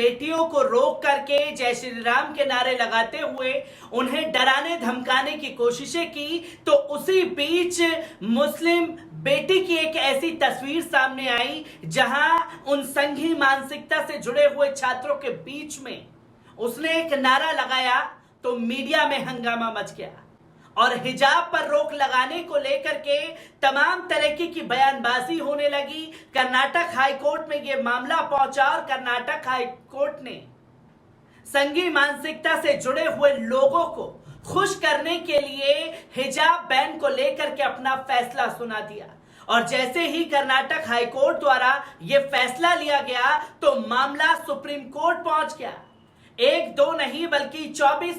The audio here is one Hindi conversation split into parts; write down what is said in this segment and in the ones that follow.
बेटियों को रोक करके जय श्री राम के नारे लगाते हुए उन्हें डराने धमकाने की कोशिशें की, तो उसी बीच मुस्लिम बेटी की एक ऐसी तस्वीर सामने आई जहां उन संघी मानसिकता से जुड़े हुए छात्रों के बीच में उसने एक नारा लगाया तो मीडिया में हंगामा मच गया और हिजाब पर रोक लगाने को लेकर के तमाम तरीके की बयानबाजी होने लगी। कर्नाटक हाईकोर्ट में यह मामला पहुंचा और कर्नाटक हाईकोर्ट ने संघी मानसिकता से जुड़े हुए लोगों को खुश करने के लिए हिजाब बैन को लेकर के अपना फैसला सुना दिया। और जैसे ही कर्नाटक हाईकोर्ट द्वारा यह फैसला लिया गया तो मामला सुप्रीम कोर्ट पहुंच गया। एक दो नहीं बल्कि 24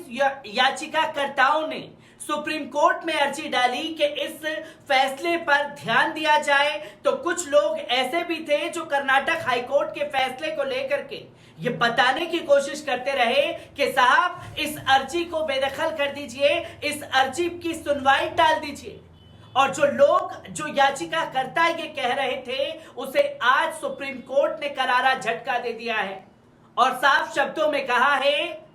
याचिकाकर्ताओं ने सुप्रीम कोर्ट में अर्जी डाली कि इस फैसले पर ध्यान दिया जाए। तो कुछ लोग ऐसे भी थे जो कर्नाटक हाईकोर्ट के फैसले को लेकर के ये बताने की कोशिश करते रहे कि साहब इस अर्जी को बेदखल कर दीजिए, इस अर्जी की सुनवाई टाल दीजिए। और जो याचिकाकर्ता ये कह रहे थे उसे आज सुप्रीम कोर्ट ने करारा झटका दे दिया है और साफ शब्दों में कहा है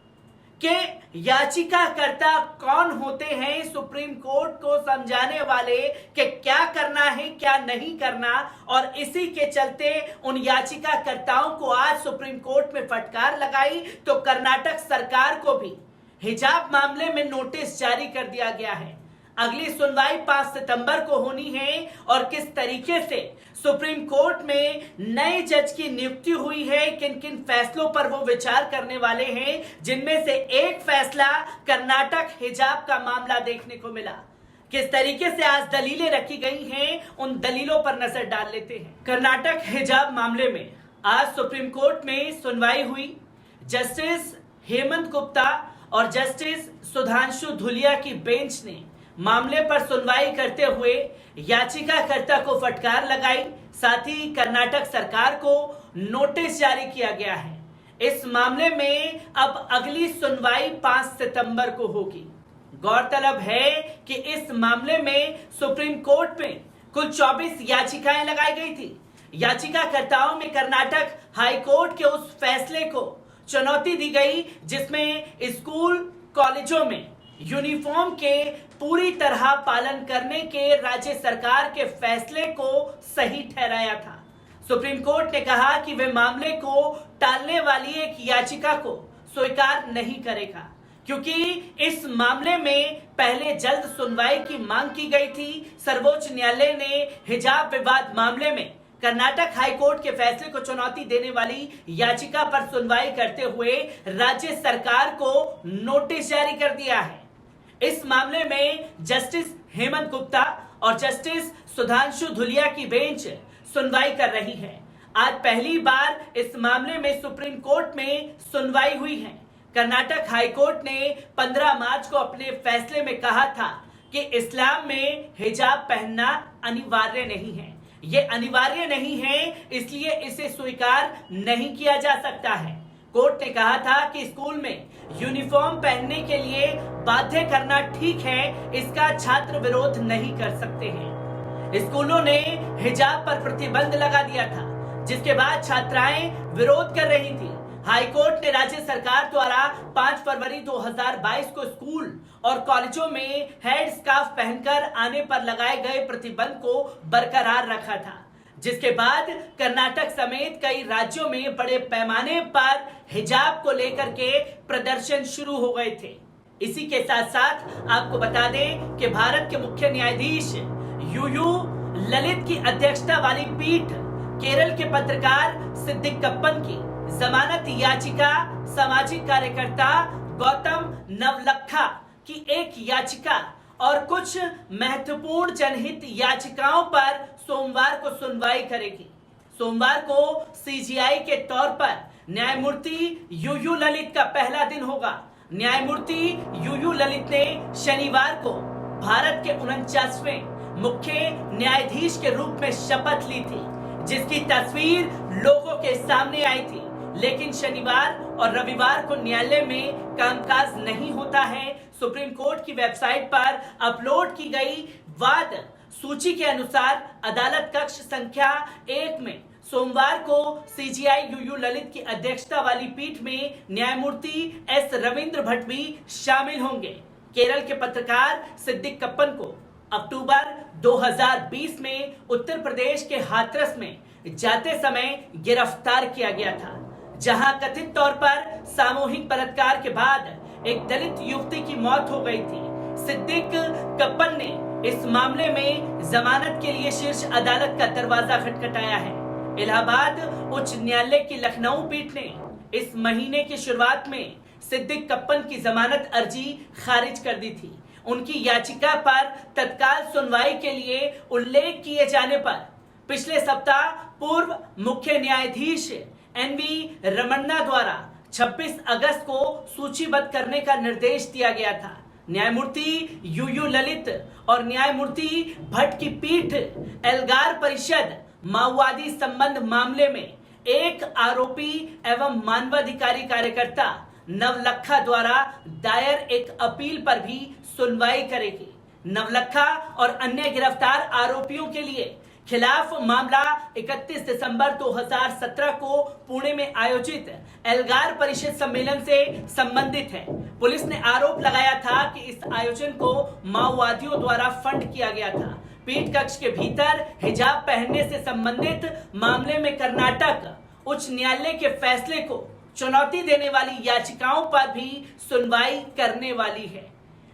कि याचिकाकर्ता कौन होते हैं, सुप्रीम कोर्ट को समझाने वाले कि क्या करना है क्या नहीं करना। और इसी के चलते उन याचिकाकर्ताओं को आज सुप्रीम कोर्ट में फटकार लगाई तो कर्नाटक सरकार को भी हिजाब मामले में नोटिस जारी कर दिया गया है। अगली सुनवाई 5 सितंबर को होनी है और किस तरीके से सुप्रीम कोर्ट में नए जज की नियुक्ति हुई है, किन किन फैसलों पर वो विचार करने वाले हैं, जिनमें से एक फैसला कर्नाटक हिजाब का मामला देखने को मिला। किस तरीके से आज दलीलें रखी गई हैं उन दलीलों पर नजर डाल लेते हैं। कर्नाटक हिजाब मामले में आज सुप्रीम कोर्ट में सुनवाई हुई। जस्टिस हेमंत गुप्ता और जस्टिस सुधांशु धुलिया की बेंच ने मामले पर सुनवाई करते हुए याचिकाकर्ता को फटकार लगाई, साथ ही कर्नाटक सरकार को नोटिस जारी किया गया है। इस मामले में अब अगली सुनवाई 5 सितंबर को होगी। गौरतलब है कि इस मामले में सुप्रीम कोर्ट में कुल 24 याचिकाएं लगाई गई थी। याचिकाकर्ताओं में कर्नाटक हाईकोर्ट के उस फैसले को चुनौती दी गई जिसमें स्कूल कॉलेजों में यूनिफॉर्म के पूरी तरह पालन करने के राज्य सरकार के फैसले को सही ठहराया था। सुप्रीम कोर्ट ने कहा कि वे मामले को टालने वाली एक याचिका को स्वीकार नहीं करेगा, क्योंकि इस मामले में पहले जल्द सुनवाई की मांग की गई थी। सर्वोच्च न्यायालय ने हिजाब विवाद मामले में कर्नाटक हाईकोर्ट के फैसले को चुनौती देने वाली याचिका पर सुनवाई करते हुए राज्य सरकार को नोटिस जारी कर दिया है। इस मामले में जस्टिस हेमंत गुप्ता और जस्टिस सुधांशु धुलिया की बेंच सुनवाई कर रही है। आज पहली बार इस मामले में सुप्रीम कोर्ट में सुनवाई हुई है। कर्नाटक हाईकोर्ट ने 15 मार्च को अपने फैसले में कहा था कि इस्लाम में हिजाब पहनना अनिवार्य नहीं है। ये अनिवार्य नहीं है, इसलिए इसे स्वीकार नहीं किया जा सकता है। कोर्ट ने कहा था कि स्कूल में यूनिफॉर्म पहनने के लिए बाध्य करना ठीक है, इसका छात्र विरोध नहीं कर सकते हैं। स्कूलों ने हिजाब पर प्रतिबंध लगा दिया था, जिसके बाद छात्राएं विरोध कर रही थी। हाईकोर्ट ने राज्य सरकार द्वारा 5 फरवरी 2022 को स्कूल और कॉलेजों में हेड स्कार्फ पहनकर आने पर लगाए गए प्रतिबंध को बरकरार रखा था, जिसके बाद कर्नाटक समेत कई राज्यों में बड़े पैमाने पर हिजाब को लेकर के प्रदर्शन शुरू हो गए थे। इसी के साथ साथ आपको बता दें कि भारत के मुख्य न्यायाधीश यूयू ललित की अध्यक्षता वाली पीठ केरल के पत्रकार सिद्दिक कप्पन की जमानत याचिका, सामाजिक कार्यकर्ता गौतम नवलखा की एक याचिका और कुछ महत्वपूर्ण जनहित याचिकाओं पर सोमवार को सुनवाई करेगी। सोमवार को सीजीआई के तौर पर न्यायमूर्ति यूयू ललित का पहला दिन होगा। न्यायमूर्ति यूयू ललित ने शनिवार को भारत के 49वें मुख्य न्यायाधीश के रूप में शपथ ली थी, जिसकी तस्वीर लोगों के सामने आई थी। लेकिन शनिवार और रविवार को न्यायालय में कामकाज नहीं होता है। सुप्रीम कोर्ट की वेबसाइट पर अपलोड की गई वाद सूची के अनुसार अदालत कक्ष संख्या 1 में सोमवार को सीजीआई यूयू ललित की अध्यक्षता वाली पीठ में न्यायमूर्ति एस रविंद्र भट्ट भी शामिल होंगे। केरल के पत्रकार सिद्दीक कप्पन को अक्टूबर 2020 में उत्तर प्रदेश के हाथरस में जाते समय गिरफ्तार किया गया था, जहां कथित तौर पर सामूहिक बलात्कार के बाद एक दलित युवती की मौत हो गई थी। सिद्दीक कप्पन ने इस मामले में जमानत के लिए शीर्ष अदालत का दरवाजा खटखटाया है। इलाहाबाद उच्च न्यायालय की लखनऊ पीठ ने इस महीने की शुरुआत में सिद्दीक कप्पन की जमानत अर्जी खारिज कर दी थी। उनकी याचिका पर तत्काल सुनवाई के लिए उल्लेख किए जाने पर पिछले सप्ताह पूर्व मुख्य न्यायाधीश एनवी रमन्ना द्वारा 26 अगस्त को सूचीबद्ध करने का निर्देश दिया गया था। न्यायमूर्ति यूयू ललित और न्यायमूर्ति भट्ट की पीठ एल्गार परिषद माओवादी संबंध मामले में एक आरोपी एवं मानवाधिकारी कार्यकर्ता नवलखा द्वारा दायर एक अपील पर भी सुनवाई करेगी। नवलखा और अन्य गिरफ्तार आरोपियों के लिए खिलाफ मामला 31 दिसंबर 2017 को पुणे में आयोजित एल्गार परिषद सम्मेलन से संबंधित है। पुलिस ने आरोप लगाया था कि इस आयोजन को माओवादियों द्वारा फंड किया गया था। पीठ कक्ष के भीतर हिजाब पहनने से संबंधित मामले में कर्नाटक उच्च न्यायालय के फैसले को चुनौती देने वाली याचिकाओं पर भी सुनवाई करने वाली है,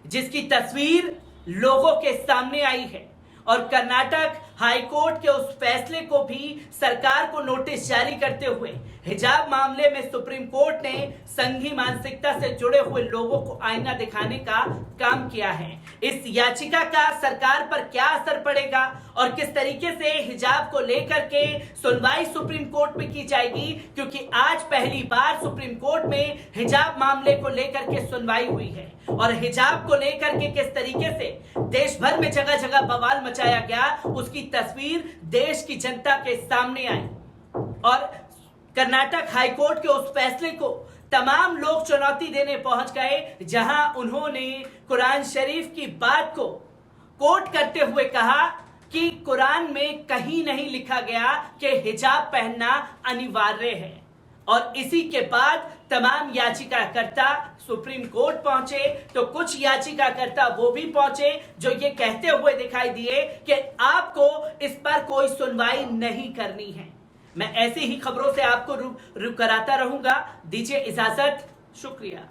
जिसकी तस्वीर लोगों के सामने आई है और कर्नाटक हाईकोर्ट के उस फैसले को भी सरकार को नोटिस जारी करते हुए हिजाब मामले में सुप्रीम कोर्ट ने संघी मानसिकता से जुड़े हुए लोगों को आईना दिखाने का काम किया है। इस याचिका का सरकार पर क्या असर पड़ेगा और किस तरीके से हिजाब को लेकर के सुनवाई सुप्रीम कोर्ट में की जाएगी, क्योंकि आज पहली बार सुप्रीम कोर्ट में हिजाब मामले को लेकर के सुनवाई हुई है और हिजाब को लेकर के किस तरीके से देश भर में जगह जगह बवाल मचाया गया, उसकी तस्वीर देश की जनता के सामने आई और कर्नाटक हाईकोर्ट के उस फैसले को तमाम लोग चुनौती देने पहुंच गए, जहां उन्होंने कुरान शरीफ की बात को कोट करते हुए कहा कि कुरान में कहीं नहीं लिखा गया कि हिजाब पहनना अनिवार्य है। और इसी के बाद तमाम याचिकाकर्ता सुप्रीम कोर्ट पहुंचे तो कुछ याचिकाकर्ता वो भी पहुंचे जो ये कहते हुए दिखाई दिए कि आपको इस पर कोई सुनवाई नहीं करनी है। मैं ऐसी ही खबरों से आपको रूबरू कराता रहूंगा। दीजिए इजाजत, शुक्रिया।